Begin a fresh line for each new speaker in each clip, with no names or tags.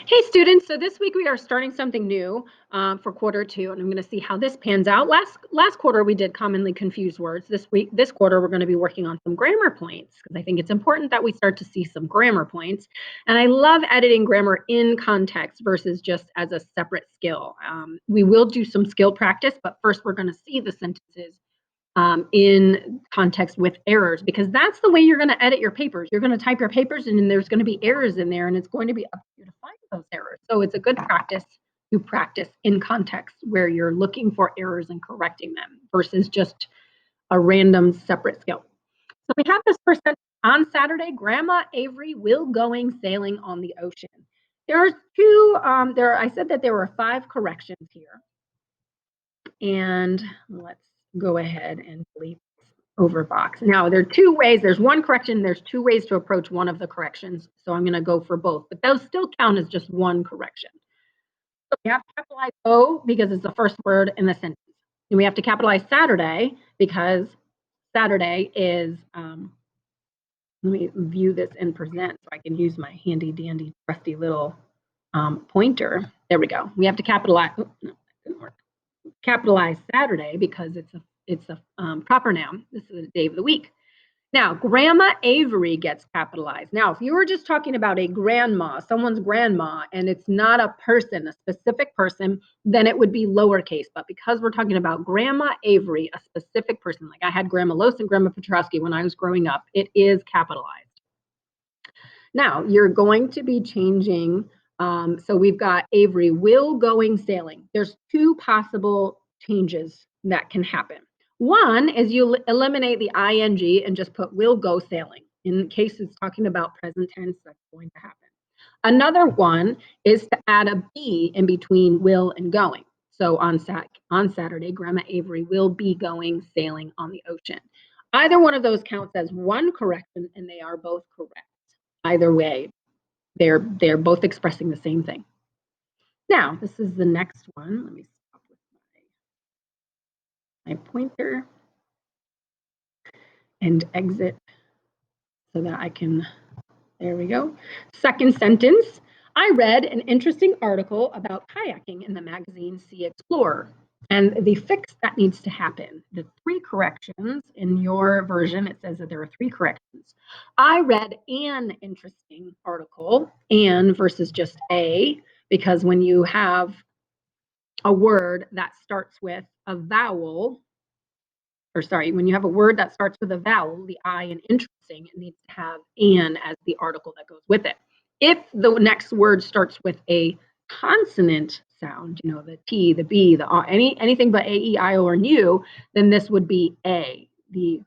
Hey students, so this week we are starting something new for quarter two, and I'm going to see how this pans out. Last quarter we did commonly confused words. This quarter we're going to be working on some grammar points because I think it's important that we start to see some grammar points. And I love editing grammar in context versus just as a separate skill. We will do some skill practice, but first we're going to see the sentences in context with errors, because that's the way you're going to edit your papers. You're going to type your papers and then there's going to be errors in there, and it's going to be up to you to find those errors. So it's a good practice to practice in context where you're looking for errors and correcting them versus just a random separate skill. So we have this first sentence. On Saturday, Grandma Avery will going sailing on the ocean. There's two, I said that there were 5 corrections here. And let's go ahead and delete over box. Now, there are 2 ways. There's one correction. There's 2 ways to approach one of the corrections. So I'm going to go for both, but those still count as just one correction. So we have to capitalize O because it's the first word in the sentence. And we have to capitalize Saturday because Saturday is, let me view this and present so I can use my handy dandy trusty little pointer. There we go. We have to capitalize, oh, no, that didn't work. Capitalize Saturday because it's a proper noun. This is the day of the week. Now, Grandma Avery gets capitalized. Now, if you were just talking about a grandma, someone's grandma, and it's not a person, a specific person, then it would be lowercase. But because we're talking about Grandma Avery, a specific person, like I had Grandma Los and Grandma Petrowski when I was growing up, it is capitalized. Now, you're going to be changing. So we've got Avery will going sailing. There's 2 possible changes that can happen. One is you eliminate the ing and just put will go sailing. In case it's talking about present tense, that's going to happen. Another one is to add a be in between will and going. So on Saturday, Grandma Avery will be going sailing on the ocean. Either one of those counts as one correction, and they are both correct. Either way, they're both expressing the same thing. Now, this is the next one. Let me stop with my pointer and exit so that I can, there we go. Second sentence, I read an interesting article about kayaking in the magazine Sea Explorer. And the fix that needs to happen, the 3 corrections in your version, it says that there are 3 corrections. I read an interesting article, and versus just a, because when you have a word that starts with a vowel, when you have a word that starts with a vowel, the I in interesting, it needs to have an as the article that goes with it. If the next word starts with a consonant sound, the T, the B, the R, anything but A, E, I, O, or U, then this would be A. The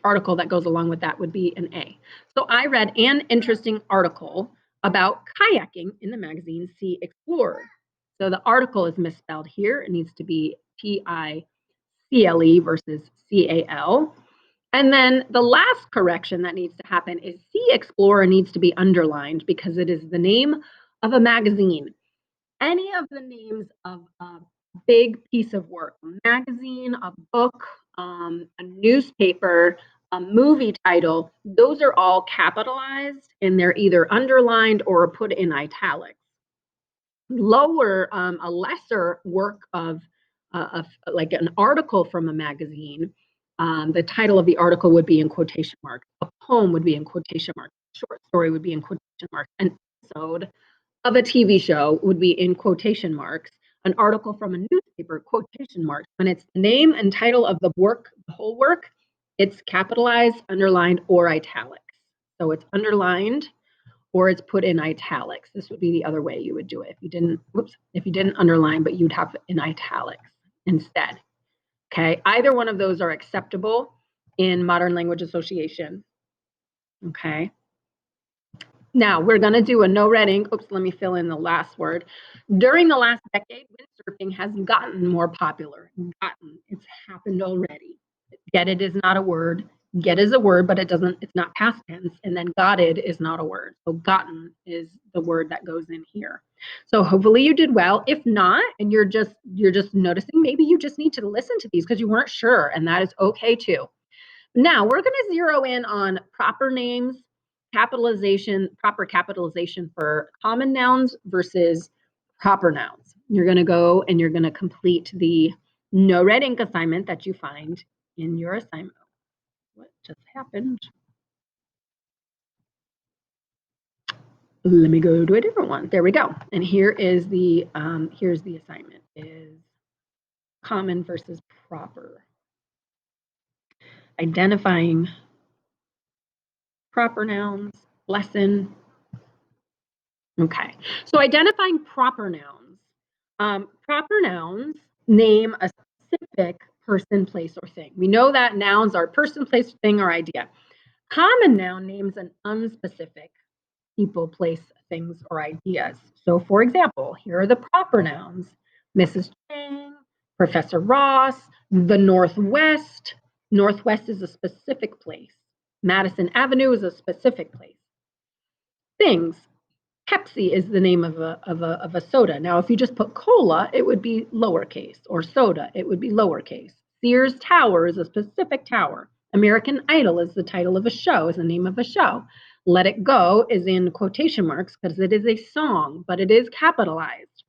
article that goes along with that would be an A. So I read an interesting article about kayaking in the magazine Sea Explorer. So the article is misspelled here. It needs to be T-I-C-L-E versus C-A-L. And then the last correction that needs to happen is Sea Explorer needs to be underlined because it is the name of a magazine. Any of the names of a big piece of work, a magazine, a book, a newspaper, a movie title, those are all capitalized and they're either underlined or put in italics. Lower, a lesser work of like an article from a magazine, the title of the article would be in quotation marks. A poem would be in quotation marks. A short story would be in quotation marks. An episode of a TV show would be in quotation marks. An article from a newspaper, quotation marks. When it's the name and title of the work, the whole work, it's capitalized, underlined, or italics. So it's underlined or it's put in italics. This would be the other way you would do it. If you didn't underline, but you'd have it in italics instead. Okay, either one of those are acceptable in modern language association. Okay. Now we're going to do a no reading. Oops, let me fill in the last word. During the last decade, windsurfing has gotten more popular. It's happened already. Get it is not a word. Get is a word, but it's not past tense. And then gotted is not a word. So gotten is the word that goes in here. So hopefully you did well. If not, and you're just noticing, maybe you just need to listen to these because you weren't sure, and that is okay too. Now we're going to zero in on proper names, proper capitalization for common nouns versus proper nouns. You're going to go and you're going to complete the no red ink assignment that you find in your assignment. What just happened? Let me go to a different one. There we go. And here's the assignment: is common versus proper. Identifying proper nouns lesson. Okay, so identifying proper nouns. Proper nouns name a specific person, place, or thing. We know that nouns are person, place, thing, or idea. Common noun names an unspecific people, place, things, or ideas. So for example, here are the proper nouns: Mrs. Chang, Professor Ross, the Northwest. Northwest is a specific place. Madison Avenue is a specific place. Things. Pepsi is the name of a soda. Now, if you just put cola, it would be lowercase, or soda, it would be lowercase. Sears Tower is a specific tower. American Idol is the title of a show, is the name of a show. Let It Go is in quotation marks because it is a song, but it is capitalized.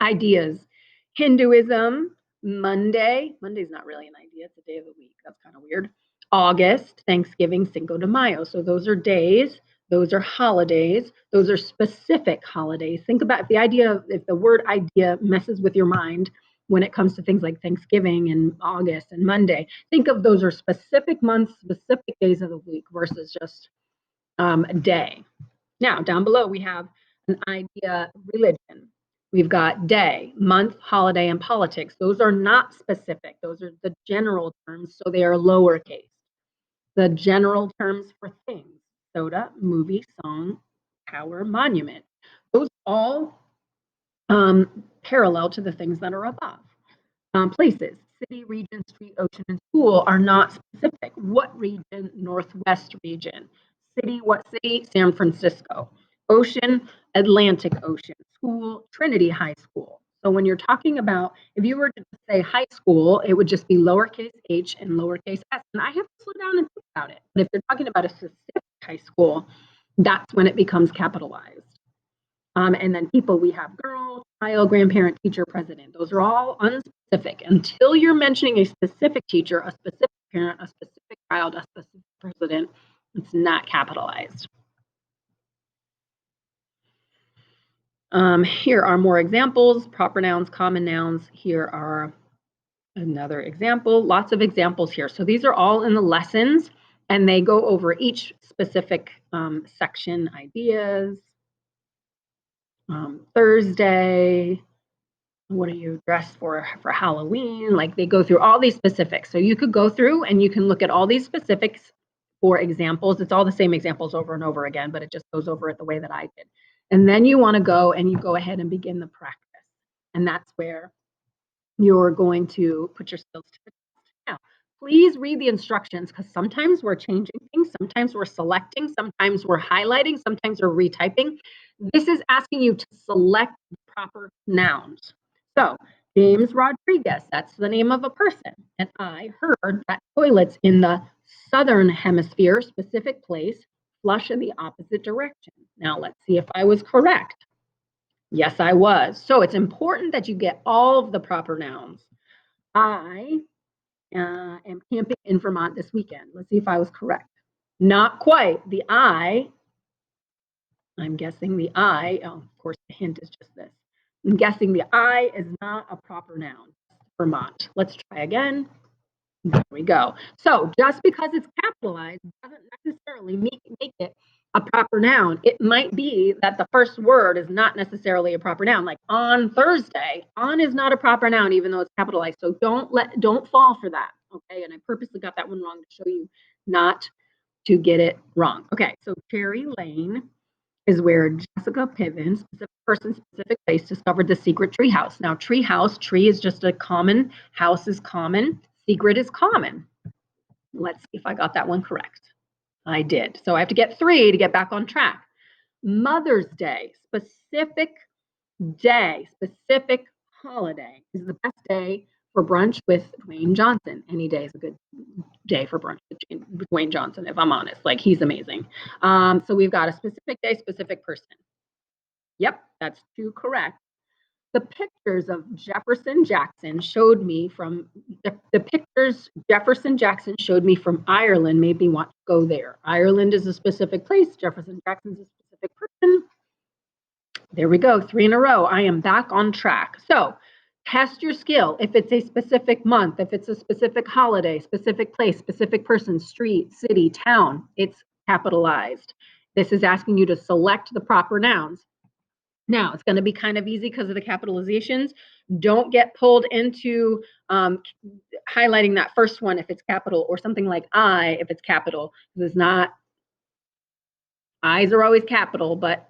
Ideas. Hinduism, Monday. Monday's not really an idea, it's a day of the week. That's kind of weird. August, Thanksgiving, Cinco de Mayo. So those are days, those are holidays, those are specific holidays. Think about if the word idea messes with your mind when it comes to things like Thanksgiving and August and Monday. Think of those are specific months, specific days of the week versus just a day. Now, down below, we have an idea, religion. We've got day, month, holiday, and politics. Those are not specific. Those are the general terms, so they are lowercase. The general terms for things: soda, movie, song, tower, monument. Those all parallel to the things that are above. Places: city, region, street, ocean, and school are not specific. What region? Northwest region. City, what city? San Francisco. Ocean, Atlantic Ocean. School, Trinity High School. So when you're talking about, if you were to say high school, it would just be lowercase h and lowercase s. And I have to slow down and think about it. But if you're talking about a specific high school, that's when it becomes capitalized. And then people, we have girl, child, grandparent, teacher, president. Those are all unspecific. Until you're mentioning a specific teacher, a specific parent, a specific child, a specific president, it's not capitalized. Here are more examples: proper nouns, common nouns. Here are another example. Lots of examples here. So these are all in the lessons, and they go over each specific section: ideas. Thursday, what are you dressed for Halloween? Like, they go through all these specifics. So you could go through and you can look at all these specifics for examples. It's all the same examples over and over again, but it just goes over it the way that I did. And then you want to go and you go ahead and begin the practice. And that's where you're going to put your skills to the test. Now, please read the instructions, because sometimes we're changing things, sometimes we're selecting, sometimes we're highlighting, sometimes we're retyping. This is asking you to select proper nouns. So, James Rodriguez, that's the name of a person. And I heard that toilets in the southern hemisphere, specific place, flush in the opposite direction. Now, let's see if I was correct. Yes, I was. So it's important that you get all of the proper nouns. I am camping in Vermont this weekend. Let's see if I was correct. Not quite. The I'm guessing the of course, the hint is just this. I'm guessing the I is not a proper noun. Vermont. Let's try again. There we go. So just because it's capitalized doesn't necessarily make it a proper noun. It might be that the first word is not necessarily a proper noun. Like on Thursday, on is not a proper noun, even though it's capitalized. So don't fall for that. Okay. And I purposely got that one wrong to show you not to get it wrong. Okay. So Cherry Lane is where Jessica Piven, specific person, specific place, discovered the secret tree house. Now, tree is just a common, house is common, secret is common. Let's see if I got that one correct. I did. So I have to get 3 to get back on track. Mother's Day, specific day, specific holiday is the best day for brunch with Dwayne Johnson. Any day is a good day for brunch with Dwayne Johnson, if I'm honest. Like, he's amazing. So we've got a specific day, specific person. Yep, that's 2 correct. The pictures of Jefferson Jackson showed me from the pictures Jefferson Jackson showed me from Ireland made me want to go there. Ireland is a specific place. Jefferson Jackson's a specific person. There we go, 3 in a row. I am back on track. So test your skill. If it's a specific month, if it's a specific holiday, specific place, specific person, street, city, town, it's capitalized. This is asking you to select the proper nouns. Now, it's going to be kind of easy because of the capitalizations. Don't get pulled into highlighting that first one if it's capital, or something like I if it's capital. It's not, I's are always capital, but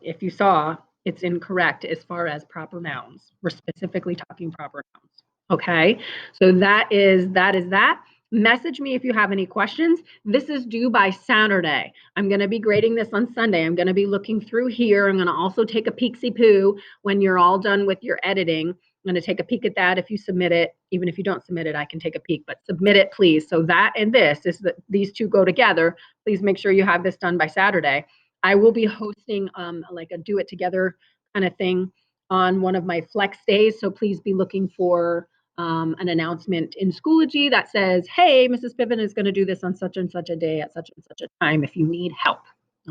if you saw, it's incorrect as far as proper nouns. We're specifically talking proper nouns. Okay, so that is that. Message me if you have any questions. This is due by Saturday. I'm going to be grading this on Sunday. I'm going to be looking through here. I'm going to also take a peek-see-poo when you're all done with your editing. I'm going to take a peek at that if you submit it. Even if you don't submit it, I can take a peek, but submit it, please. So that and this is that these two go together. Please make sure you have this done by Saturday. I will be hosting like a do it together kind of thing on one of my flex days. So please be looking for an announcement in Schoology that says, hey, Mrs. Piven is going to do this on such and such a day at such and such a time if you need help.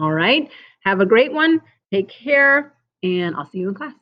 All right. Have a great one. Take care, and I'll see you in class.